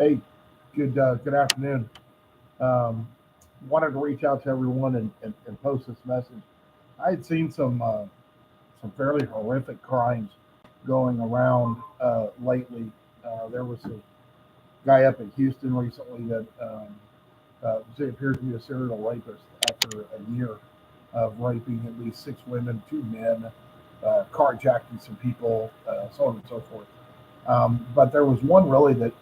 Hey, good afternoon. Um, Wanted to reach out to everyone and post this message. I had seen some fairly horrific crimes going around lately. There was a guy up in Houston recently that appears to be a serial rapist after a year of raping at least six women, two men, carjacking some people, so on and so forth. But there was one really that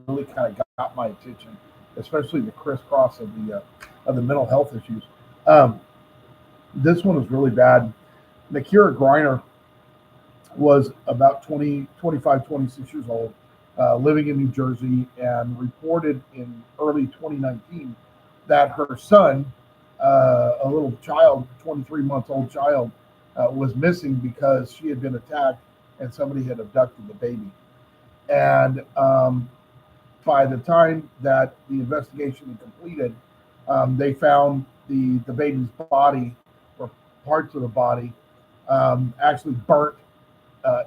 really kind of got my attention, especially the crisscross of the mental health issues. Um, this one was really bad. Nakira Griner was about 20, 25, 26 years old, living in New Jersey, and reported in early 2019 that her son, a little child, 23 months old child, was missing because she had been attacked and somebody had abducted the baby. And by the time that the investigation had completed, they found the baby's body or parts of the body actually burnt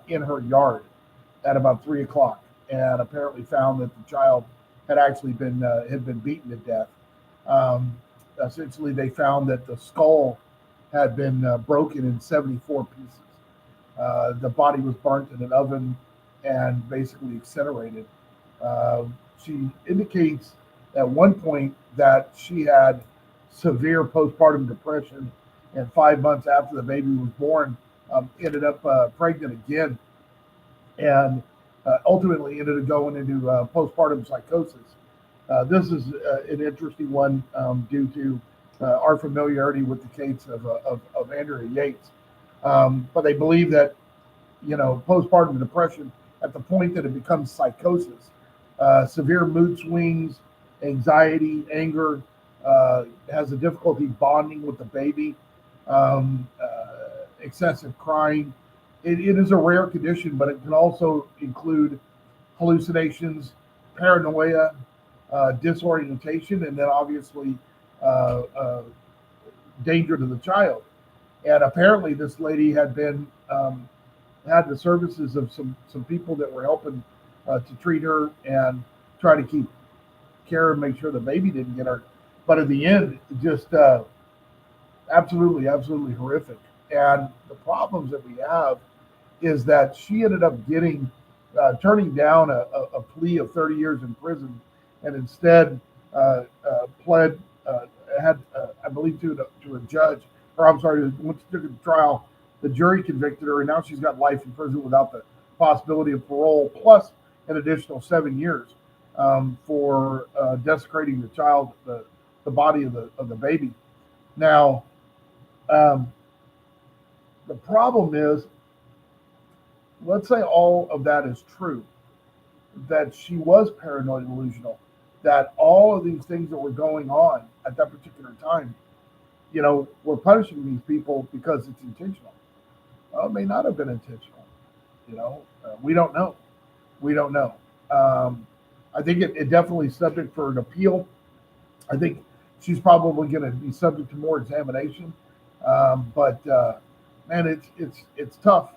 in her yard at about 3 o'clock, and apparently found that the child had been beaten to death. Um, Essentially, they found that the skull had been broken in 74 pieces. The body was burnt in an oven and basically incinerated. Uh, she indicates at one point that she had severe postpartum depression, and 5 months after the baby was born, ended up pregnant again, and ultimately ended up going into postpartum psychosis. This is an interesting one due to our familiarity with the case of Andrea Yates. But they believe that postpartum depression at the point that it becomes psychosis, severe mood swings, anxiety, anger, has a difficulty bonding with the baby, excessive crying. It is a rare condition, but it can also include hallucinations, paranoia, disorientation, and then obviously uh, uh, danger to the child. And apparently, this lady had the services of some people that were helping to treat her and try to keep care and make sure the baby didn't get hurt. But in the end, just absolutely horrific. And the problems that we have is that she ended up turning down a plea of 30 years in prison, and instead pled had I believe to a judge, or I'm sorry, once she took it to trial, the jury convicted her, and now she's got life in prison without the possibility of parole, plus an additional 7 years for desecrating the body of the baby. Now, um, the problem is, let's say all of that is true, that she was paranoid and delusional, that all of these things that were going on at that particular time, we're punishing these people because it's intentional. Well, it may not have been intentional. We don't know. We don't know. Um, I think it definitely is subject for an appeal. I think she's probably going to be subject to more examination. But man, it's tough.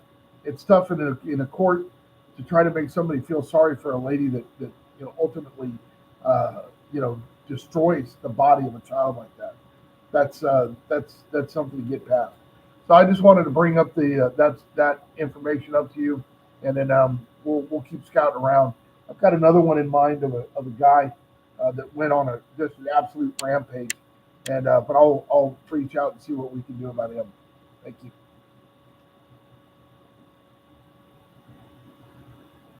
It's tough in a court to try to make somebody feel sorry for a lady that ultimately uh, you know destroys the body of a child like that. That's something to get past. So I just wanted to bring up that information up to you, and then we'll keep scouting around. I've got another one in mind of a guy that went on a just an absolute rampage, and but I'll reach out and see what we can do about him. Thank you.